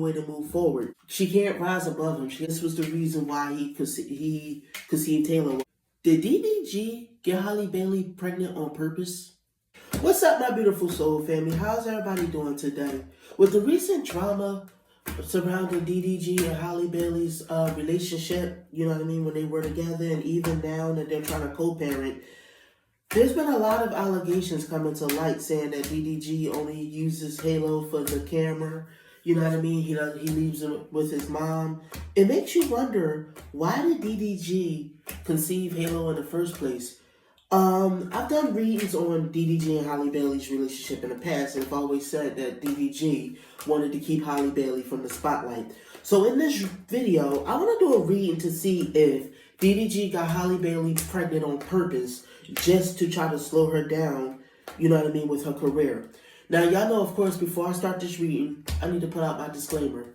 way to move forward. She can't rise above him. This was the reason why he conceived Taylor. Did DDG get Halle Bailey pregnant on purpose? What's up, my beautiful soul family? How's everybody doing today? With the recent drama surrounding DDG and Halle Bailey's relationship, you know what I mean, when they were together, and even now that they're trying to co-parent, there's been a lot of allegations coming to light saying that DDG only uses Halo for the camera. You know what I mean? He leaves him with his mom. It makes you wonder, why did DDG conceive Halo in the first place? I've done readings on DDG and Halle Bailey's relationship in the past, and I've always said that DDG wanted to keep Halle Bailey from the spotlight. So in this video, I want to do a reading to see if DDG got Halle Bailey pregnant on purpose just to try to slow her down, you know what I mean, with her career. Now, y'all know, of course, before I start this reading, I need to put out my disclaimer.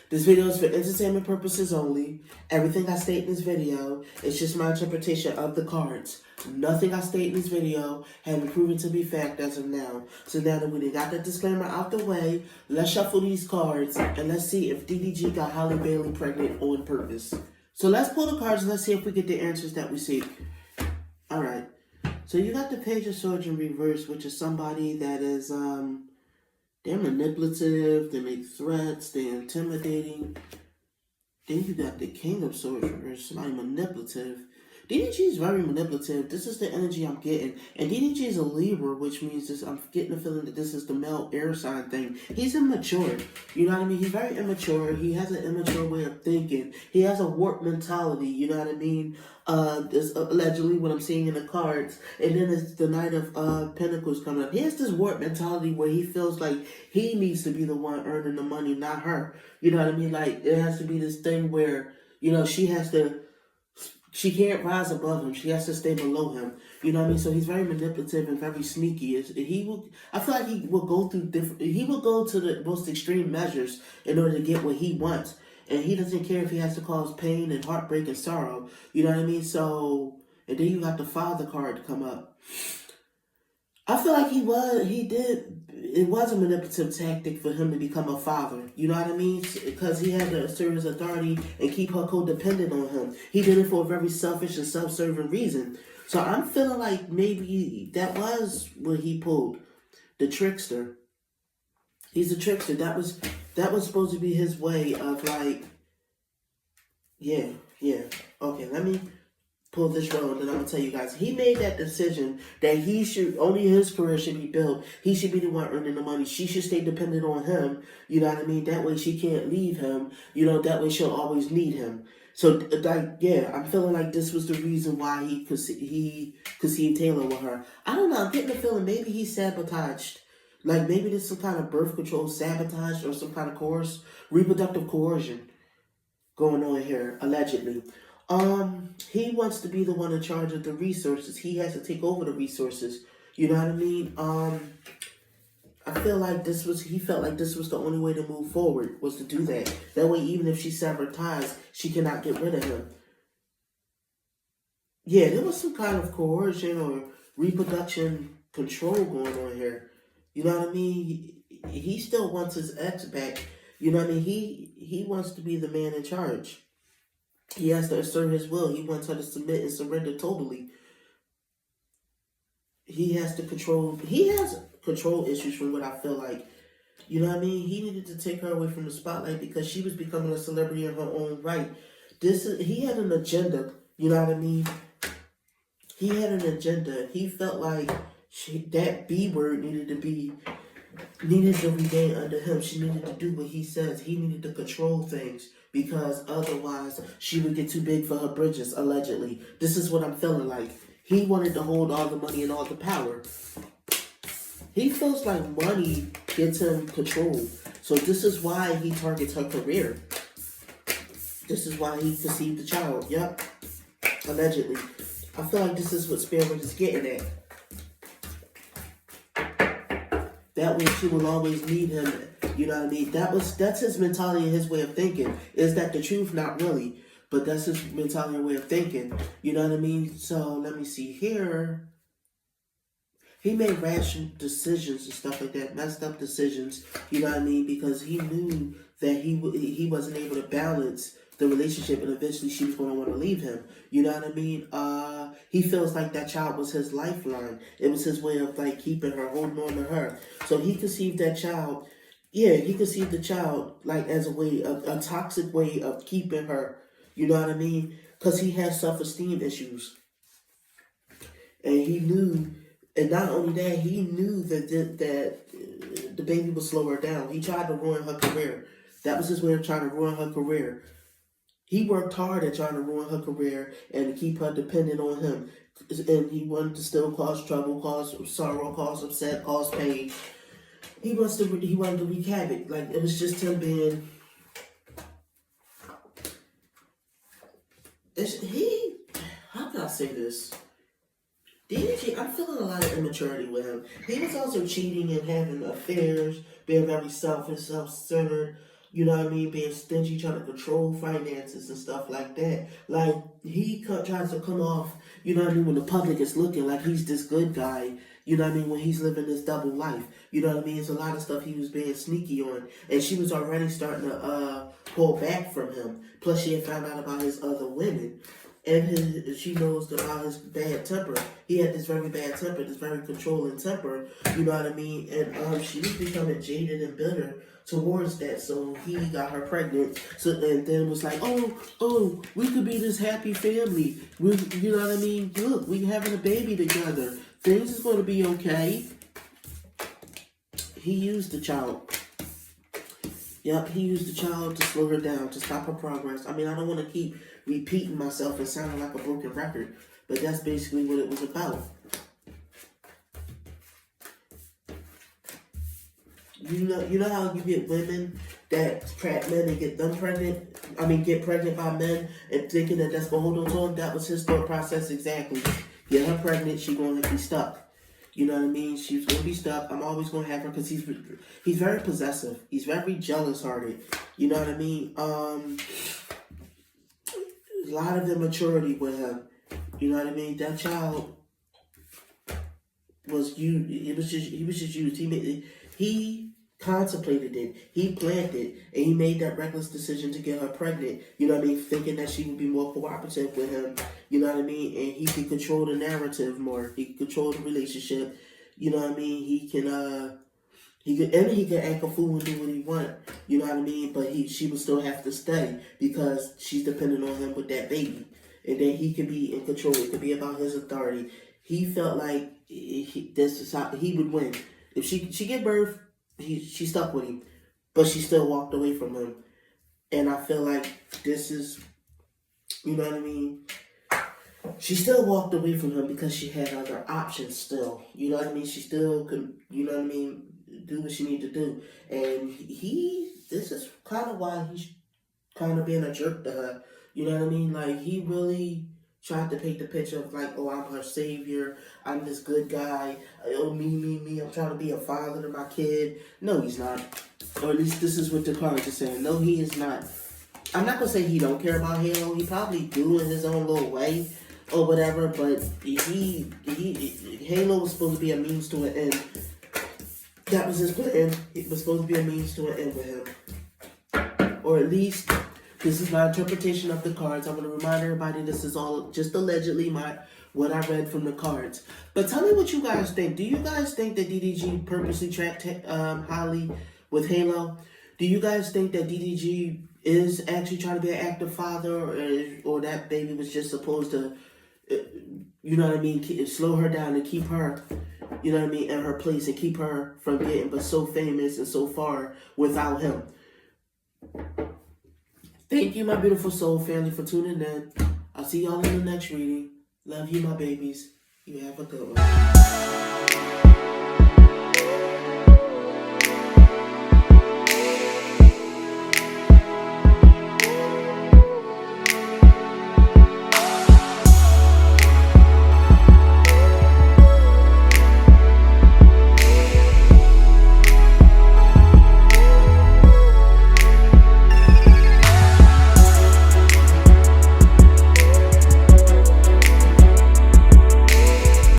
This video is for entertainment purposes only. Everything I state in this video is just my interpretation of the cards. Nothing I state in this video has been proven to be fact as of now. So now that we got that disclaimer out the way, let's shuffle these cards and let's see if DDG got Halle Bailey pregnant on purpose. So let's pull the cards and let's see if we get the answers that we seek. All right. So you got the Page of Swords in reverse, which is somebody that is, they're manipulative, they make threats, they're intimidating. Then you got the King of Swords in reverse, somebody manipulative. DDG is very manipulative. This is the energy I'm getting. And DDG is a Libra, which means this, I'm getting the feeling that this is the male air sign thing. He's immature. You know what I mean? He's very immature. He has an immature way of thinking. He has a warped mentality. You know what I mean? This allegedly what I'm seeing in the cards. And then it's the Knight of Pentacles coming up. He has this warped mentality where he feels like he needs to be the one earning the money, not her. You know what I mean? Like, it has to be this thing where, you know, she can't rise above him. She has to stay below him. You know what I mean? So he's very manipulative and very sneaky. I feel like he will go to the most extreme measures in order to get what he wants. And he doesn't care if he has to cause pain and heartbreak and sorrow. You know what I mean? So, and then you got the Father card to come up. I feel like it was a manipulative tactic for him to become a father. You know what I mean? Because he had to assert his authority and keep her codependent on him. He did it for a very selfish and self-serving reason. So I'm feeling like maybe that was what he pulled. The trickster. He's a trickster. That was supposed to be his way of like, yeah. Okay, let me pull this road, and I'm gonna tell you guys, he made that decision that only his career should be built. He should be the one earning the money. She should stay dependent on him. You know what I mean? That way she can't leave him. You know, that way she'll always need him. So, like, yeah, I'm feeling like this was the reason why he conceived Taylor with her. I don't know. I'm getting the feeling maybe he sabotaged. Like, maybe there's some kind of birth control sabotage or some kind of reproductive coercion going on here, allegedly. He wants to be the one in charge of the resources. He has to take over the resources. You know what I mean? I feel like he felt like this was the only way to move forward, was to do that. That way, even if she severed ties, she cannot get rid of him. Yeah, there was some kind of coercion or reproduction control going on here. You know what I mean? He still wants his ex back. You know what I mean? He wants to be the man in charge. He has to assert his will. He wants her to submit and surrender totally. He has control issues from what I feel like. You know what I mean? He needed to take her away from the spotlight because she was becoming a celebrity in her own right. He had an agenda. You know what I mean? He had an agenda. He felt like that B word needed to remain under him. She needed to do what he says. He needed to control things because otherwise she would get too big for her britches, allegedly. This is what I'm feeling like. He wanted to hold all the money and all the power. He feels like money gets him control. So this is why he targets her career. This is why he conceived the child. Yep. Allegedly. I feel like this is what Spirit is getting at. That way she will always need him. You know what I mean? That's his mentality and his way of thinking. Is that the truth? Not really. But that's his mentality and way of thinking. You know what I mean? So let me see here. he made rash decisions and stuff like that, messed up decisions, you know what I mean, because he knew that he wasn't able to balance the relationship, and eventually she was going to want to leave him, you know what I mean. He feels like that child was his lifeline. It was his way of like keeping her, holding on to her. So he conceived that child. Yeah, he conceived the child like as a way of a toxic way of keeping her, you know what I mean, because he has self-esteem issues. And he knew, and not only that, he knew that the baby would slow her down. He tried to ruin her career. That was his way of trying to ruin her career. He worked hard at trying to ruin her career and to keep her dependent on him. And he wanted to still cause trouble, cause sorrow, cause upset, cause pain. He wanted to wreak havoc. Like, it was just him being... How can I say this? DDG, I'm feeling a lot of immaturity with him. He was also cheating and having affairs, being very selfish, self-centered, you know what I mean, being stingy, trying to control finances and stuff like that. Like, he tries to come off, you know what I mean, when the public is looking like he's this good guy, you know what I mean, when he's living this double life. You know what I mean? It's a lot of stuff he was being sneaky on. And she was already starting to pull back from him. Plus, she had found out about his other women. And she knows about his bad temper. He had this very bad temper, this very controlling temper, you know what I mean? And she was becoming jaded and bitter towards that. So he got her pregnant. So and then was like, oh, we could be this happy family. You know what I mean? Look, we having a baby together. Things is going to be okay. He used the child. Yep, he used the child to slow her down, to stop her progress. I mean, I don't want to keep repeating myself and sounding like a broken record, but that's basically what it was about. You know how you get women that trap men and get them pregnant? I mean, get pregnant by men and thinking that that's going to hold on to them? That was his thought process exactly. Get her pregnant, she's going to be stuck. You know what I mean? She's going to be stuck. I'm always going to have her because he's very possessive. He's very jealous-hearted. You know what I mean? A lot of immaturity with him. You know what I mean? That child was used. He was just used. He contemplated it. He planned it. And he made that reckless decision to get her pregnant. You know what I mean? Thinking that she would be more cooperative with him. You know what I mean? And he can control the narrative more. He can control the relationship. You know what I mean? He can act a fool and do what he want. You know what I mean? But she would still have to stay because she's dependent on him with that baby. And then he can be in control. It could be about his authority. He felt like this is how he would win. If she gave birth, she stuck with him. But she still walked away from him. And I feel like this is, you know what I mean? She still walked away from him because she had other options still. You know what I mean? She still could, you know what I mean, do what she needed to do. And this is kind of why he's kind of being a jerk to her. You know what I mean? Like, he really tried to paint the picture of like, oh, I'm her savior. I'm this good guy. Oh, me. I'm trying to be a father to my kid. No, he's not. Or at least this is what the cards are saying. No, he is not. I'm not going to say he don't care about Halo. He probably do in his own little way or whatever, but Halo was supposed to be a means to an end. That was his plan. It was supposed to be a means to an end with him. Or at least, this is my interpretation of the cards. I'm going to remind everybody this is all just allegedly what I read from the cards. But tell me what you guys think. Do you guys think that DDG purposely trapped Halle with Halo? Do you guys think that DDG is actually trying to be an active father, or that baby was just supposed to, you know what I mean, slow her down and keep her, you know what I mean, in her place and keep her from getting but so famous and so far without him? Thank you, my beautiful soul family, for tuning in. I'll see y'all in the next reading. Love you, my babies. You have a good one.